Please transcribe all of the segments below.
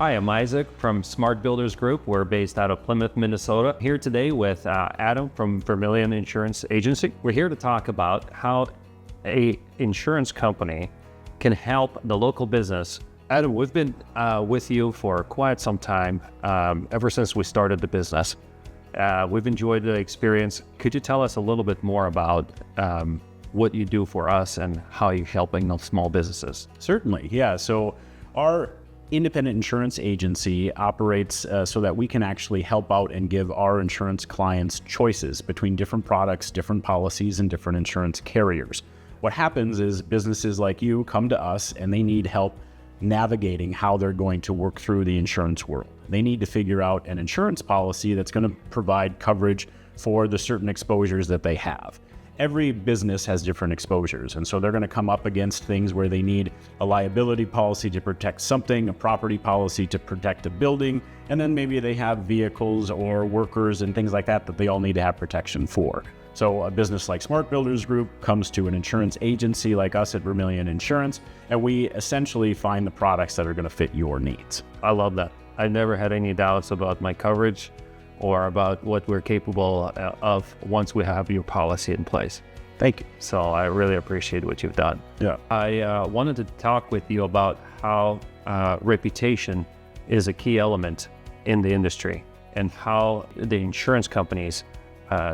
Hi, I'm Isaac from Smart Builders Group. We're based out of Plymouth, Minnesota. Here today with Adam from Vermilion Insurance Agency. We're here to talk about how a insurance company can help the local business. Adam, we've been with you for quite some time, ever since we started the business. We've enjoyed the experience. Could you tell us a little bit more about what you do for us and how you're helping those small businesses? Certainly, yeah. So our independent insurance agency operates so that we can actually help out and give our insurance clients choices between different products, different policies, and different insurance carriers. What happens is businesses like you come to us and they need help navigating how they're going to work through the insurance world. They need to figure out an insurance policy that's going to provide coverage for the certain exposures that they have. Every business has different exposures, and so they're going to come up against things where they need a liability policy to protect something, a property policy to protect a building, and then maybe they have vehicles or workers and things like that that they all need to have protection for. So a business like Smart Builders Group comes to an insurance agency like us at Vermilion Insurance, and we essentially find the products that are going to fit your needs. I love that. I never had any doubts about my coverage or about what we're capable of once we have your policy in place. Thank you. So I really appreciate what you've done. Yeah. I wanted to talk with you about how reputation is a key element in the industry and how the insurance companies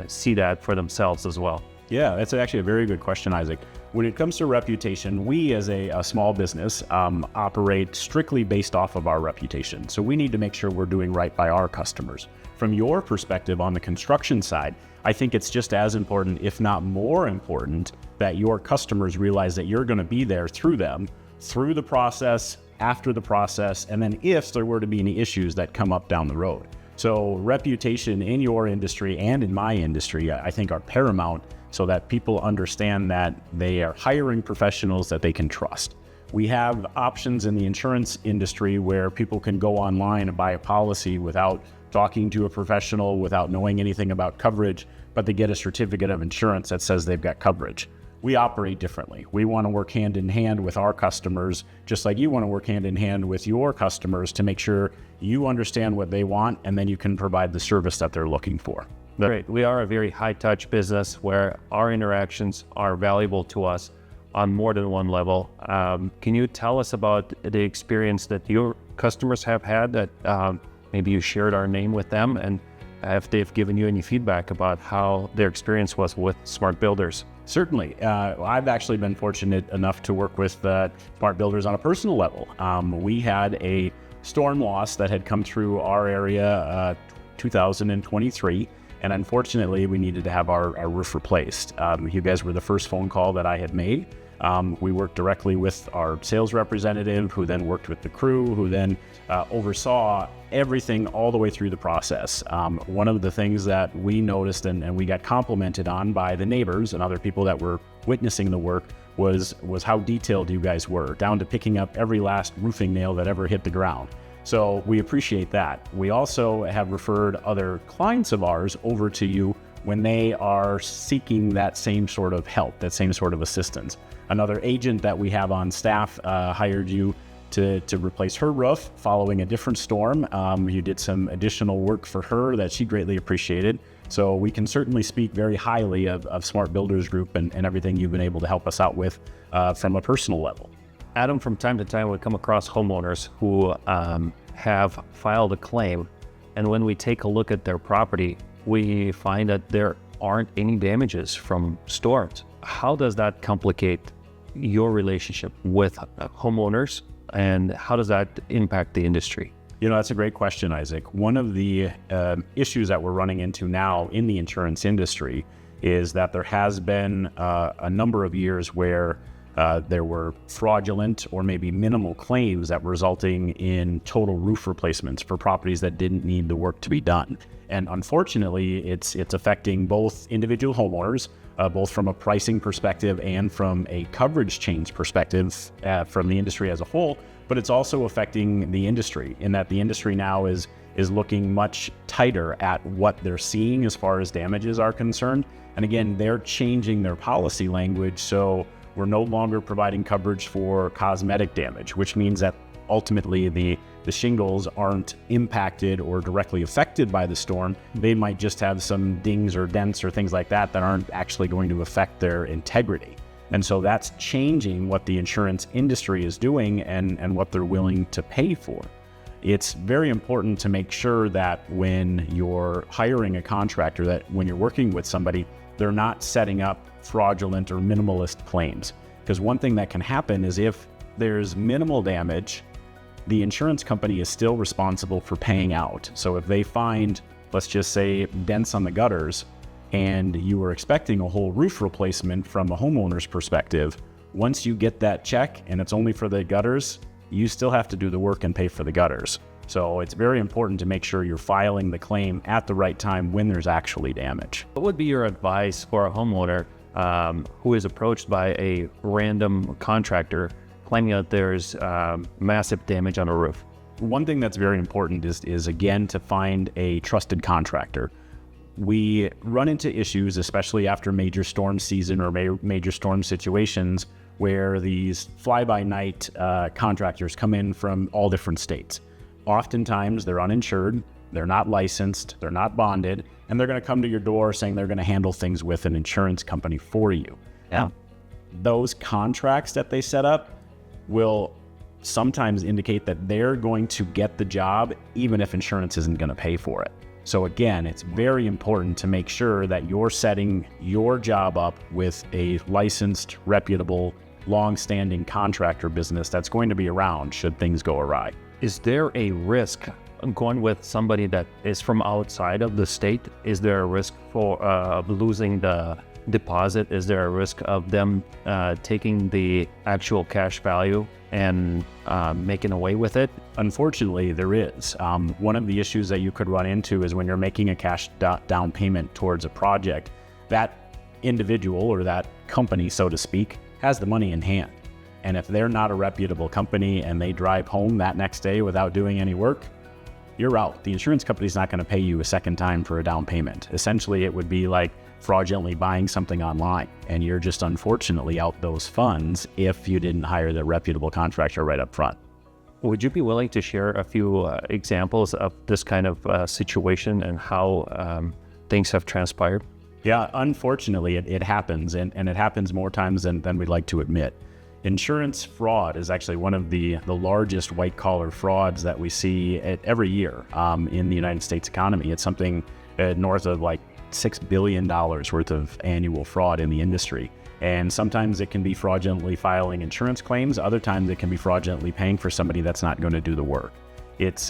see that for themselves as well. Yeah, that's actually a very good question, Isaac. When it comes to reputation, we as a small business operate strictly based off of our reputation. So we need to make sure we're doing right by our customers. From your perspective on the construction side, I think it's just as important, if not more important, that your customers realize that you're going to be there through them, through the process, after the process, and then if there were to be any issues that come up down the road. So reputation in your industry and in my industry, I think are paramount so that people understand that they are hiring professionals that they can trust. We have options in the insurance industry where people can go online and buy a policy without talking to a professional, without knowing anything about coverage, but they get a certificate of insurance that says they've got coverage. We operate differently. We want to work hand in hand with our customers, just like you want to work hand in hand with your customers to make sure you understand what they want, and then you can provide the service that they're looking for. Great. We are a very high-touch business where our interactions are valuable to us on more than one level. Can you tell us about the experience that your customers have had that maybe you shared our name with them, and if they've given you any feedback about how their experience was with Smart Builders? Certainly. I've actually been fortunate enough to work with Smart Builders on a personal level. We had a storm loss that had come through our area 2023, and unfortunately we needed to have our roof replaced. You guys were the first phone call that I had made. We worked directly with our sales representative, who then worked with the crew, who then oversaw everything all the way through the process. One of the things that we noticed and we got complimented on by the neighbors and other people that were witnessing the work was how detailed you guys were, down to picking up every last roofing nail that ever hit the ground. So we appreciate that. We also have referred other clients of ours over to you when they are seeking that same sort of help, that same sort of assistance. Another agent that we have on staff hired you to replace her roof following a different storm. You did some additional work for her that she greatly appreciated. So we can certainly speak very highly of Smart Builders Group and everything you've been able to help us out with from a personal level. Adam, from time to time we come across homeowners who have filed a claim, and when we take a look at their property, we find that there aren't any damages from storms. How does that complicate your relationship with homeowners, and how does that impact the industry? You know, that's a great question, Isaac. One of the issues that we're running into now in the insurance industry is that there has been a number of years where there were fraudulent or maybe minimal claims that were resulting in total roof replacements for properties that didn't need the work to be done. And unfortunately, it's affecting both individual homeowners, both from a pricing perspective and from a coverage change perspective from the industry as a whole, but it's also affecting the industry in that the industry now is looking much tighter at what they're seeing as far as damages are concerned. And again, they're changing their policy language, so we're no longer providing coverage for cosmetic damage, which means that ultimately the the shingles aren't impacted or directly affected by the storm. They might just have some dings or dents or things like that that aren't actually going to affect their integrity. And so that's changing what the insurance industry is doing and what they're willing to pay for. It's very important to make sure that when you're hiring a contractor, that when you're working with somebody, they're not setting up fraudulent or minimalist claims. Because one thing that can happen is if there's minimal damage, the insurance company is still responsible for paying out. So if they find, let's just say, dents on the gutters, and you were expecting a whole roof replacement from a homeowner's perspective, once you get that check and it's only for the gutters, you still have to do the work and pay for the gutters. So it's very important to make sure you're filing the claim at the right time when there's actually damage. What would be your advice for a homeowner who is approached by a random contractor claiming that there's massive damage on a roof? One thing that's very important is again, to find a trusted contractor. We run into issues, especially after major storm season or major storm situations, where these fly-by-night contractors come in from all different states. Oftentimes they're uninsured, they're not licensed, they're not bonded, and they're going to come to your door saying they're going to handle things with an insurance company for you. Yeah. Those contracts that they set up will sometimes indicate that they're going to get the job even if insurance isn't going to pay for it. So again, it's very important to make sure that you're setting your job up with a licensed, reputable, long-standing contractor business that's going to be around should things go awry. Is there a risk going with somebody that is from outside of the state? Is there a risk for losing the deposit? Is there a risk of them taking the actual cash value and making away with it? Unfortunately, there is. One of the issues that you could run into is when you're making a cash down payment towards a project, that individual or that company, so to speak, has the money in hand. And if they're not a reputable company and they drive home that next day without doing any work, you're out. The insurance company's not going to pay you a second time for a down payment. Essentially, it would be like fraudulently buying something online, and you're just unfortunately out those funds if you didn't hire the reputable contractor right up front. Would you be willing to share a few examples of this kind of situation and how things have transpired? Yeah, unfortunately, it happens, and it happens more times than we'd like to admit. Insurance fraud is actually one of the largest white-collar frauds that we see every year in the United States economy. It's something north of like $6 billion worth of annual fraud in the industry. And sometimes it can be fraudulently filing insurance claims. Other times it can be fraudulently paying for somebody that's not going to do the work. It's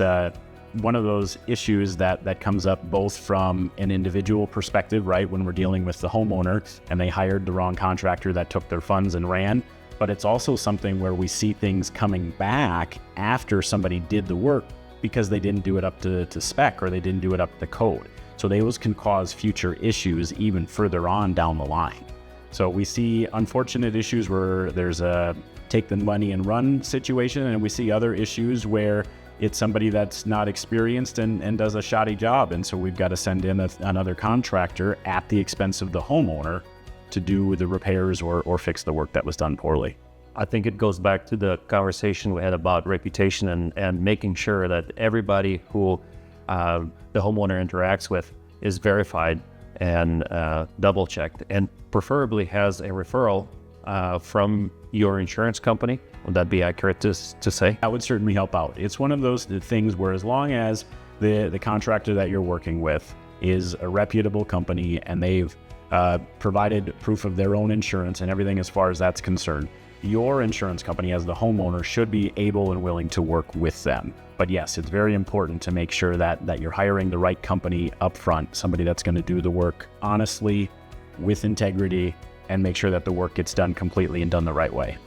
one of those issues that comes up both from an individual perspective, right? When we're dealing with the homeowner and they hired the wrong contractor that took their funds and ran. But it's also something where we see things coming back after somebody did the work because they didn't do it up to spec or they didn't do it up to code. So those can cause future issues even further on down the line. So we see unfortunate issues where there's a take the money and run situation, and we see other issues where it's somebody that's not experienced and does a shoddy job. And so we've got to send in another contractor at the expense of the homeowner to do the repairs or fix the work that was done poorly. I think it goes back to the conversation we had about reputation and making sure that everybody who the homeowner interacts with is verified and double checked, and preferably has a referral from your insurance company. Would that be accurate to say? That would certainly help out. It's one of those things where as long as the contractor that you're working with is a reputable company and they've provided proof of their own insurance and everything as far as that's concerned, your insurance company as the homeowner should be able and willing to work with them. But yes, it's very important to make sure that you're hiring the right company up front, somebody that's going to do the work honestly, with integrity, and make sure that the work gets done completely and done the right way.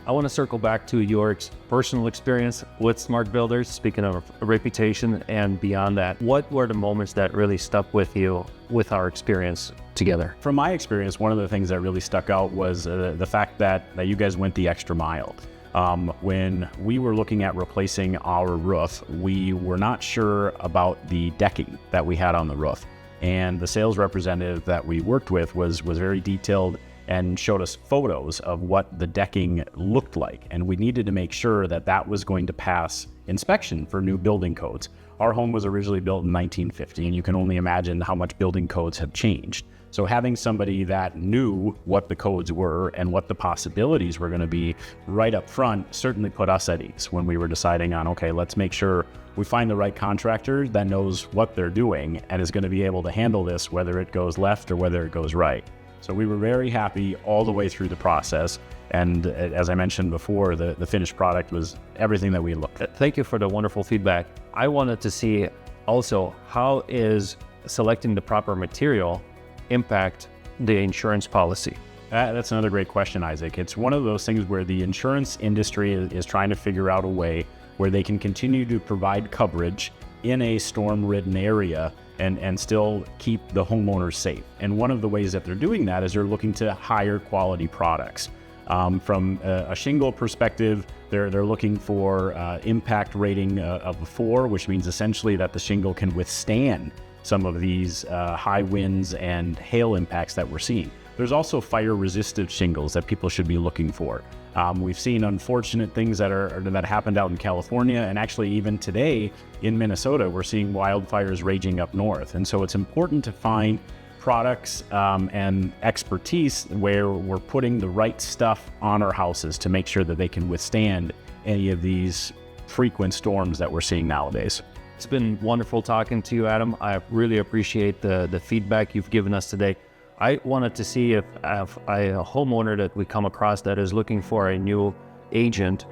I want to circle back to your personal experience with Smart Builders. Speaking of reputation and beyond that, what were the moments that really stuck with you with our experience together? From my experience, one of the things that really stuck out was the fact that you guys went the extra mile. When we were looking at replacing our roof, we were not sure about the decking that we had on the roof. And the sales representative that we worked with was very detailed and showed us photos of what the decking looked like. And we needed to make sure that was going to pass inspection for new building codes. Our home was originally built in 1950, and you can only imagine how much building codes have changed. So having somebody that knew what the codes were and what the possibilities were going to be right up front certainly put us at ease when we were deciding on, okay, let's make sure we find the right contractor that knows what they're doing and is going to be able to handle this, whether it goes left or whether it goes right. So we were very happy all the way through the process. And as I mentioned before, the finished product was everything that we looked at. Thank you for the wonderful feedback. I wanted to see also, how is selecting the proper material impact the insurance policy? That's another great question, Isaac. It's one of those things where the insurance industry is trying to figure out a way where they can continue to provide coverage in a storm-ridden area and still keep the homeowners safe. And one of the ways that they're doing that is they're looking to higher quality products. From a shingle perspective, they're looking for impact rating of a 4, which means essentially that the shingle can withstand some of these high winds and hail impacts that we're seeing. There's also fire-resistant shingles that people should be looking for. We've seen unfortunate things that happened out in California, and actually even today in Minnesota, we're seeing wildfires raging up north. And so it's important to find products and expertise where we're putting the right stuff on our houses to make sure that they can withstand any of these frequent storms that we're seeing nowadays. It's been wonderful talking to you, Adam. I really appreciate the feedback you've given us today. I wanted to see if a homeowner that we come across that is looking for a new agent,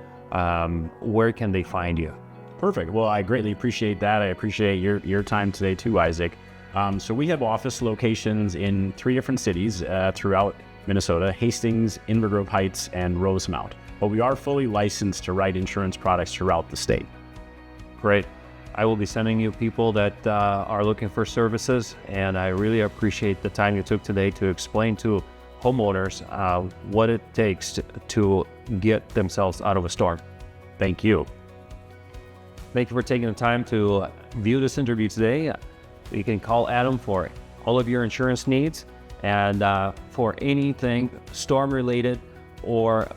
where can they find you? Perfect. Well, I greatly appreciate that. I appreciate your time today too, Isaac. So we have office locations in 3 different cities throughout Minnesota: Hastings, Inver Grove Heights, and Rosemount. But we are fully licensed to write insurance products throughout the state. Great. I will be sending you people that are looking for services, and I really appreciate the time you took today to explain to homeowners what it takes to get themselves out of a storm. Thank you. Thank you for taking the time to view this interview today. You can call Adam for all of your insurance needs, and for anything storm-related or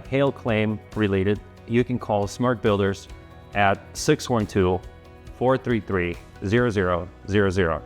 hail claim related, you can call Smart Builders at 612-433-0000.